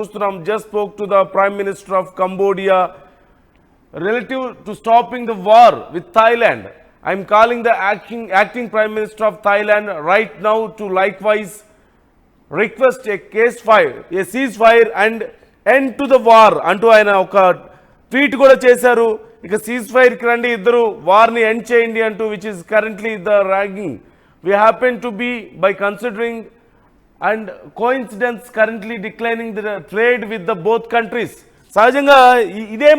Just spoke to the Prime Minister of Cambodia relative to stopping the war with Thailand. I am calling the acting Prime Minister of Thailand right now to likewise request a ceasefire and end to the war అంటూ ఆయన ఒక tweet కూడా చేశారు. ఇక cease fire కి రండి, ఇద్దరు war ని ఎండ్ చేయండి అంటూ, which is currently the ragging we happen to be by considering and coincidence currently declining the trade with the both countries. సహజంగా ఇదే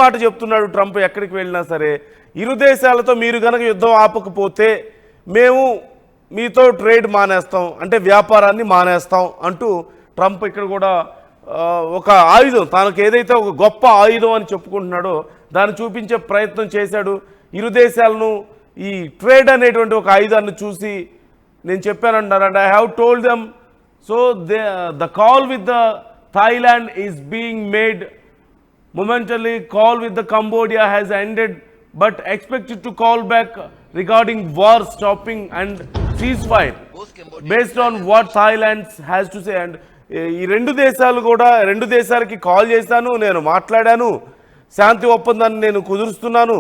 మాట చెప్తున్నాడు ట్రంప్. ఎక్కడికి వెళ్ళినా సరే ఇరు దేశాలతో మీరు కనుక యుద్ధం ఆపకపోతే మేము మీతో ట్రేడ్ మానేస్తాం, అంటే వ్యాపారాన్ని మానేస్తాం అంటూ ట్రంప్ ఇక్కడ కూడా ఒక ఆయుధం, తనకు ఏదైతే ఒక గొప్ప ఆయుధం అని చెప్పుకుంటున్నాడో దాన్ని చూపించే ప్రయత్నం చేశాడు. ఇరు దేశాలను ఈ ట్రేడ్ అనేటువంటి ఒక ఆయుధాన్ని చూసి నేను చెప్పానంటారు. And I have told them, so the call with the Thailand is being made momentarily. Call with the Cambodia has ended but expected to call back regarding war stopping and ceasefire based on what Thailand has to say. And ఈ రెండు దేశాలకి call చేశాను, నేను మాట్లాడాను, శాంతి ఒప్పందాన్ని నేను కుదురుస్తున్నాను,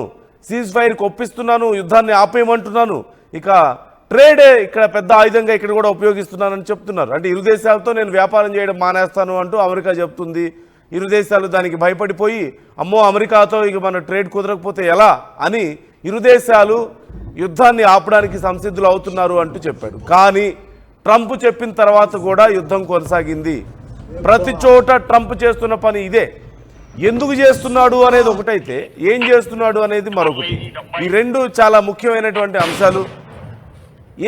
seize ఫైర్కి ఒప్పిస్తున్నాను, యుద్ధాన్ని ఆపేయమంటున్నాను, ఇక ట్రేడే ఇక్కడ పెద్ద ఆయుధంగా ఇక్కడ కూడా ఉపయోగిస్తున్నానని చెప్తున్నారు. అంటే ఇరు దేశాలతో నేను వ్యాపారం చేయడం మానేస్తాను అంటూ అమెరికా చెప్తుంది. ఇరు దేశాలు దానికి భయపడిపోయి, అమ్మో అమెరికాతో ఇక మన ట్రేడ్ కుదరకపోతే ఎలా అని ఇరు దేశాలు యుద్ధాన్ని ఆపడానికి సంసిద్ధులు అవుతున్నారు అంటూ చెప్పాడు. కానీ ట్రంప్ చెప్పిన తర్వాత కూడా యుద్ధం కొనసాగింది. ప్రతి చోట ట్రంప్ చేస్తున్న పని ఇదే. ఎందుకు చేస్తున్నాడు అనేది ఒకటైతే, ఏం చేస్తున్నాడు అనేది మరొకటి. ఈ రెండు చాలా ముఖ్యమైనటువంటి అంశాలు.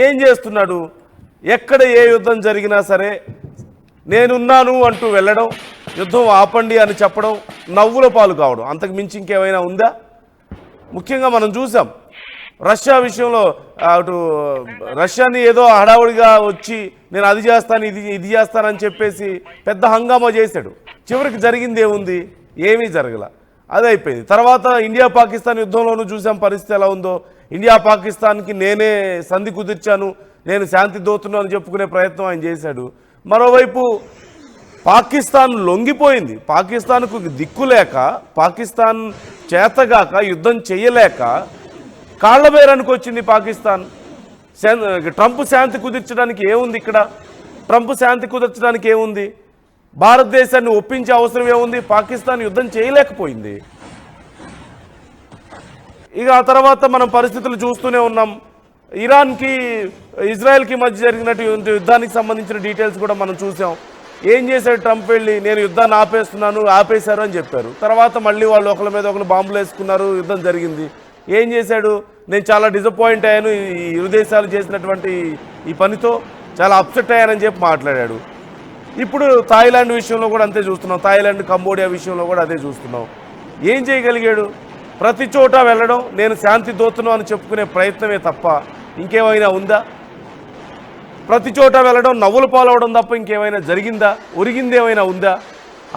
ఏం చేస్తున్నాడు, ఎక్కడ ఏ యుద్ధం జరిగినా సరే నేనున్నాను అంటూ వెళ్ళడం, యుద్ధం ఆపండి అని చెప్పడం, నవ్వుల పాలు కావడం, అంతకు మించి ఇంకేమైనా ఉందా? ముఖ్యంగా మనం చూసాం రష్యా విషయంలో, అటు రష్యాని ఏదో హడావుడిగా వచ్చి నేను అది చేస్తాను ఇది చేస్తానని చెప్పేసి పెద్ద హంగామా చేశాడు. చివరికి జరిగింది ఏముంది? ఏమీ జరగల, అది అయిపోయింది. తర్వాత ఇండియా పాకిస్తాన్ యుద్ధంలోనూ చూసాం పరిస్థితి ఎలా ఉందో. ఇండియా పాకిస్తాన్కి నేనే సంధి కుదిర్చాను, నేను శాంతి దోతున్నాను అని చెప్పుకునే ప్రయత్నం ఆయన చేశాడు. మరోవైపు పాకిస్తాన్ లొంగిపోయింది. పాకిస్తాన్కు దిక్కులేక, పాకిస్తాన్ చేతగాక, యుద్ధం చేయలేక కాళ్లబేరానికి వచ్చింది పాకిస్తాన్. ట్రంప్ శాంతి కుదిర్చడానికి ఏముంది ఇక్కడ? ట్రంప్ శాంతి కుదిర్చడానికి ఏముంది? భారతదేశాన్ని ఒప్పించే అవసరం ఏముంది? పాకిస్తాన్ యుద్ధం చేయలేకపోయింది. ఇక ఆ తర్వాత మనం పరిస్థితులు చూస్తూనే ఉన్నాం. ఇరాన్కి ఇజ్రాయెల్కి మధ్య జరిగినటువంటి యుద్ధానికి సంబంధించిన డీటెయిల్స్ కూడా మనం చూసాం. ఏం చేశాడు ట్రంప్? వెళ్ళి నేను యుద్ధాన్ని ఆపేశారు అని చెప్పారు. తర్వాత మళ్ళీ వాళ్ళు ఒకరి మీద ఒకరు బాంబులు వేసుకున్నారు, యుద్ధం జరిగింది. ఏం చేశాడు? నేను చాలా డిసప్పాయింట్ అయ్యాను ఈ ఇరు దేశాలు చేసినటువంటి ఈ పనితో, చాలా అప్సెట్ అయ్యానని చెప్పి మాట్లాడాడు. ఇప్పుడు థాయిలాండ్ విషయంలో కూడా అంతే చూస్తున్నాం, థాయిలాండ్ కంబోడియా విషయంలో కూడా అదే చూస్తున్నాం. ఏం చేయగలిగాడు? ప్రతి చోట వెళ్ళడం, నేను శాంతి దోతున్నాను అని చెప్పుకునే ప్రయత్నమే తప్ప ఇంకేమైనా ఉందా? ప్రతి చోట వెళ్ళడం, నవ్వులు పాలవడం తప్ప ఇంకేమైనా జరిగిందా? ఒరిగింది ఏమైనా ఉందా?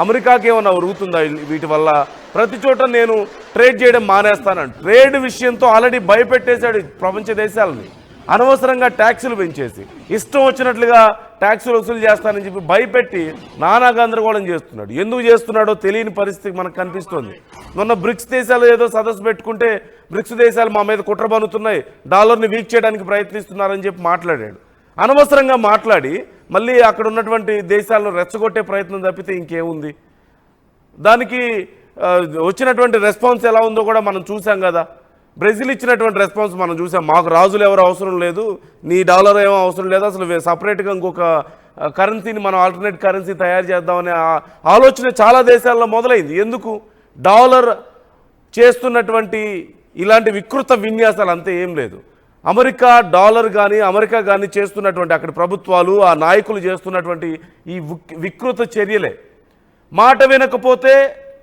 అమెరికాకి ఏమైనా ఒరుగుతుందా వీటి వల్ల? ప్రతి చోట నేను ట్రేడ్ చేయడం మానేస్తాను. ట్రేడ్ విషయంతో ఆల్రెడీ భయపెట్టేశాడు ప్రపంచ దేశాలని. అనవసరంగా ట్యాక్సులు పెంచేసి ఇష్టం వచ్చినట్లుగా ట్యాక్సులు వసూలు చేస్తానని చెప్పి భయపెట్టి నానా గందరగోళం చేస్తున్నాడు. ఎందుకు చేస్తున్నాడో తెలియని పరిస్థితి మనకు కనిపిస్తుంది. మొన్న బ్రిక్స్ దేశాలు ఏదో సదస్సు పెట్టుకుంటే బ్రిక్స్ దేశాలు మా మీద కుట్ర బన్నుతున్నాయి, డాలర్ని వీక్ చేయడానికి ప్రయత్నిస్తున్నారని చెప్పి మాట్లాడాడు. అనవసరంగా మాట్లాడి మళ్ళీ అక్కడ ఉన్నటువంటి దేశాలను రెచ్చగొట్టే ప్రయత్నం తప్పితే ఇంకేముంది? దానికి వచ్చినటువంటి రెస్పాన్స్ ఎలా ఉందో కూడా మనం చూసాం కదా. బ్రెజిల్ ఇచ్చినటువంటి రెస్పాన్స్ మనం చూసాం. మాకు రాజులు ఎవరు అవసరం లేదు, నీ డాలర్ ఏమో అవసరం లేదు, అసలు సపరేట్గా ఇంకొక కరెన్సీని మనం ఆల్టర్నేట్ కరెన్సీ తయారు చేద్దామనే ఆలోచన చాలా దేశాల్లో మొదలైంది. ఎందుకు? డాలర్ చేస్తున్నటువంటి ఇలాంటి వికృత విన్యాసాలు అంతే, ఏం లేదు. అమెరికా డాలర్ కానీ అమెరికా కానీ చేస్తున్నటువంటి అక్కడి ప్రభుత్వాలు, ఆ నాయకులు చేస్తున్నటువంటి ఈ వికృత చర్యలే. మాట వినకపోతే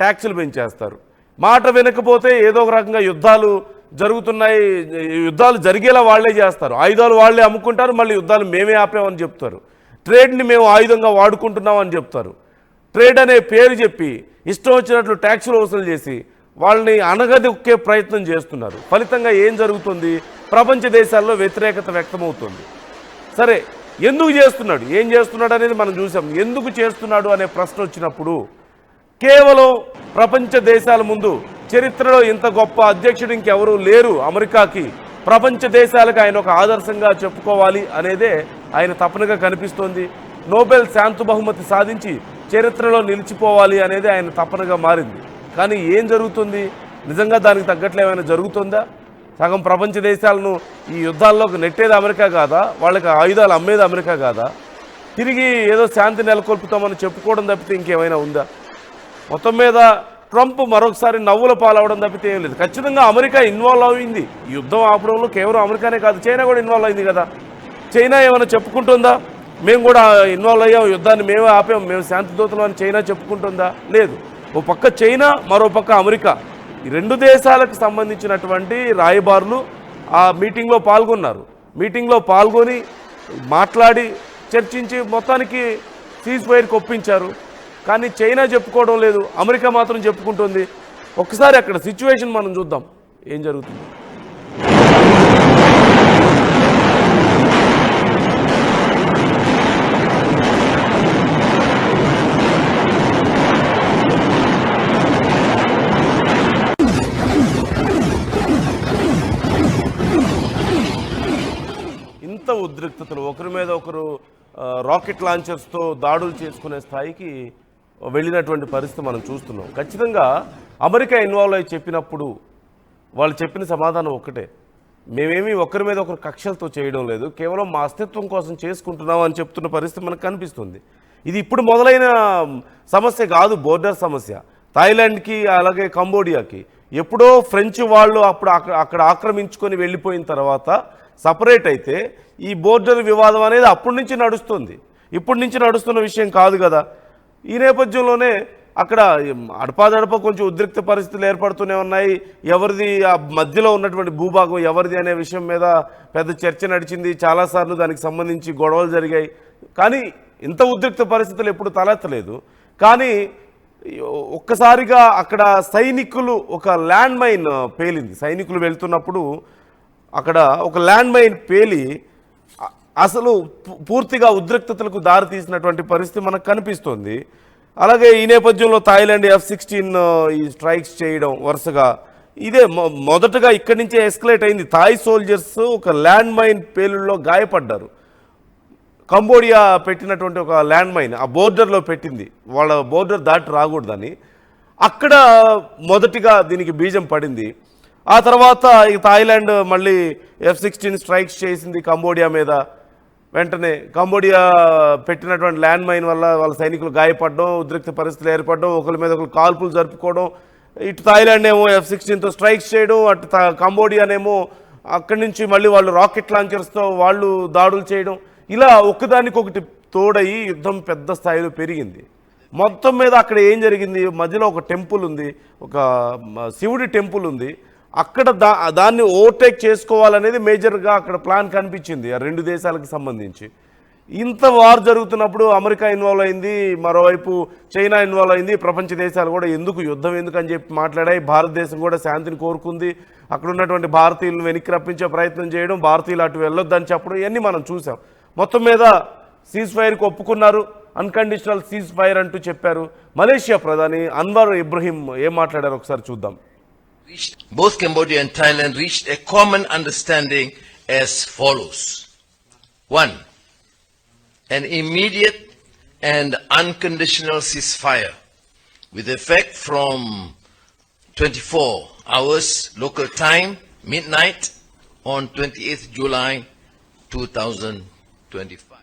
ట్యాక్సులు పెంచేస్తారు, మాట వినకపోతే ఏదో ఒక రకంగా యుద్ధాలు జరుగుతున్నాయి, యుద్ధాలు జరిగేలా వాళ్లే చేస్తారు, ఆయుధాలు వాళ్లే అమ్ముకుంటారు, మళ్ళీ యుద్ధాలు మేమే ఆపామని చెప్తారు, ట్రేడ్ని మేము ఆయుధంగా వాడుకుంటున్నాం అని చెప్తారు. ట్రేడ్ అనే పేరు చెప్పి ఇష్టం వచ్చినట్లు ట్యాక్సులు వసూలు చేసి వాళ్ళని అణగదొక్కే ప్రయత్నం చేస్తున్నారు. ఫలితంగా ఏం జరుగుతుంది? ప్రపంచ దేశాల్లో వ్యతిరేకత వ్యక్తమవుతుంది. సరే, ఎందుకు చేస్తున్నాడు, ఏం చేస్తున్నాడు అనేది మనం చూసాం. ఎందుకు చేస్తున్నాడు అనే ప్రశ్న వచ్చినప్పుడు కేవలం ప్రపంచ దేశాల ముందు చరిత్రలో ఇంత గొప్ప అధ్యక్షుడు ఇంకెవరూ లేరు అమెరికాకి, ప్రపంచ దేశాలకు ఆయన ఒక ఆదర్శంగా చెప్పుకోవాలి అనేదే ఆయన తపనగా కనిపిస్తోంది. నోబెల్ శాంతి బహుమతి సాధించి చరిత్రలో నిలిచిపోవాలి అనేది ఆయన తపనగా మారింది. కానీ ఏం జరుగుతుంది, నిజంగా దానికి తగ్గట్లు ఏమైనా జరుగుతుందా? సగం ప్రపంచ దేశాలను ఈ యుద్ధాల్లోకి నెట్టేది అమెరికా కాదా, వాళ్ళకి ఆయుధాలు అమ్మేది అమెరికా కాదా? తిరిగి ఏదో శాంతి నెలకొల్పుతామని చెప్పుకోవడం తప్పితే ఇంకేమైనా ఉందా? మొత్తం మీద ట్రంప్ మరొకసారి నవ్వుల పాలవడం తప్పితే ఏం లేదు. ఖచ్చితంగా అమెరికా ఇన్వాల్వ్ అయింది ఈ యుద్ధం ఆపడంలో. కేవలం అమెరికానే కాదు, చైనా కూడా ఇన్వాల్వ్ అయింది కదా. చైనా ఏమైనా చెప్పుకుంటుందా మేము కూడా ఇన్వాల్వ్ అయ్యాం, యుద్ధాన్ని మేమే ఆపాం, మేము శాంతి దూతలు అని చైనా చెప్పుకుంటుందా? లేదు. ఓ పక్క చైనా, మరో పక్క అమెరికా, ఈ రెండు దేశాలకు సంబంధించినటువంటి రాయబారులు ఆ మీటింగ్లో పాల్గొన్నారు. మీటింగ్లో పాల్గొని మాట్లాడి చర్చించి మొత్తానికి సీజ్ ఫైర్కి ఒప్పించారు. కానీ చైనా చెప్పుకోవడం లేదు, అమెరికా మాత్రం చెప్పుకుంటుంది. ఒక్కసారి అక్కడ సిచ్యువేషన్ మనం చూద్దాం ఏం జరుగుతుంది. ఇంత ఉద్రిక్తతలు, ఒకరి మీద ఒకరు రాకెట్ లాంచర్స్తో దాడులు చేసుకునే స్థాయికి వెళ్ళినటువంటి పరిస్థితి మనం చూస్తున్నాం. ఖచ్చితంగా అమెరికా ఇన్వాల్వ్ అయ్యి చెప్పినప్పుడు వాళ్ళు చెప్పిన సమాధానం ఒక్కటే, మేమేమీ ఒకరి మీద ఒకరు కక్షలతో చేయడం లేదు, కేవలం మా అస్తిత్వం కోసం చేసుకుంటున్నాం అని చెప్తున్న పరిస్థితి మనకు కనిపిస్తుంది. ఇది ఇప్పుడు మొదలైన సమస్య కాదు, బోర్డర్ సమస్య. థాయిలాండ్కి అలాగే కంబోడియాకి ఎప్పుడో ఫ్రెంచ్ వాళ్ళు అక్కడ ఆక్రమించుకొని వెళ్ళిపోయిన తర్వాత సపరేట్ అయితే ఈ బోర్డర్ వివాదం అనేది అప్పటి నుంచి నడుస్తుంది, ఇప్పటి నుంచి నడుస్తున్న విషయం కాదు కదా. ఈ నేపథ్యంలోనే అక్కడ అడపాదడప కొంచెం ఉద్రిక్త పరిస్థితులు ఏర్పడుతూనే ఉన్నాయి. ఎవరిది ఆ మధ్యలో ఉన్నటువంటి భూభాగం ఎవరిది అనే విషయం మీద పెద్ద చర్చ నడిచింది, చాలాసార్లు దానికి సంబంధించి గొడవలు జరిగాయి. కానీ ఇంత ఉద్రిక్త పరిస్థితులు ఎప్పుడు తలెత్తలేదు. కానీ ఒక్కసారిగా అక్కడ సైనికులు ఒక ల్యాండ్ మైన్ పేలింది. సైనికులు వెళ్తున్నప్పుడు అక్కడ ఒక ల్యాండ్ మైన్ పేలి అసలు పూర్తిగా ఉద్రిక్తతలకు దారితీసినటువంటి పరిస్థితి మనకు కనిపిస్తుంది. అలాగే ఈ నేపథ్యంలో థాయిలాండ్ F-16 ఈ స్ట్రైక్స్ చేయడం వరుసగా ఇదే మొదటగా ఇక్కడి నుంచే ఎస్కలేట్ అయింది. థాయ్ సోల్జర్స్ ఒక ల్యాండ్ మైన్ పేలుల్లో గాయపడ్డారు. కంబోడియా పెట్టినటువంటి ఒక ల్యాండ్ మైన్ ఆ బోర్డర్లో పెట్టింది, వాళ్ళ బోర్డర్ దాటి రాకూడదని. అక్కడ మొదటిగా దీనికి బీజం పడింది. ఆ తర్వాత ఈ థాయిలాండ్ మళ్ళీ F-16 స్ట్రైక్స్ చేసింది కంబోడియా మీద. వెంటనే కంబోడియా పెట్టినటువంటి ల్యాండ్ మైన్ వల్ల వాళ్ళ సైనికులు గాయపడడం, ఉద్రిక్త పరిస్థితులు ఏర్పడడం, ఒకరి మీద ఒకరు కాల్పులు జరుపుకోవడం. ఇటు థాయిలాండ్ ఏమో F-16తో స్ట్రైక్స్ చేయడం, అటు కంబోడియానేమో అక్కడి నుంచి మళ్ళీ వాళ్ళు రాకెట్ లాంచర్స్తో వాళ్ళు దాడులు చేయడం. ఇలా ఒకదానికొకటి తోడయి యుద్ధం పెద్ద స్థాయిలో పెరిగింది. మొత్తం మీద అక్కడ ఏం జరిగింది, మధ్యలో ఒక టెంపుల్ ఉంది, ఒక శివుడి టెంపుల్ ఉంది. అక్కడ దాన్ని ఓవర్టేక్ చేసుకోవాలనేది మేజర్గా అక్కడ ప్లాన్ కనిపించింది ఆ రెండు దేశాలకు సంబంధించి. ఇంత వార్ జరుగుతున్నప్పుడు అమెరికా ఇన్వాల్వ్ అయింది, మరోవైపు చైనా ఇన్వాల్వ్ అయింది. ప్రపంచ దేశాలు కూడా ఎందుకు యుద్ధం ఎందుకు అని చెప్పి మాట్లాడాయి. భారతదేశం కూడా శాంతిని కోరుకుంది. అక్కడ ఉన్నటువంటి భారతీయులను వెనక్కి రప్పించే ప్రయత్నం చేయడం, భారతీయులు అటు వెళ్ళొద్దని చెప్పడం, ఇవన్నీ మనం చూసాం. మొత్తం మీద సీజ్ ఫైర్కి ఒప్పుకున్నారు, అన్కండిషనల్ సీజ్ ఫైర్ అంటూ చెప్పారు. మలేషియా ప్రధాని అన్వర్ ఇబ్రహీం ఏం మాట్లాడారు ఒకసారి చూద్దాం. Both Cambodia and Thailand reached a common understanding as follows. 1. An immediate and unconditional ceasefire with effect from 24 hours local time, midnight on 28th July 2025.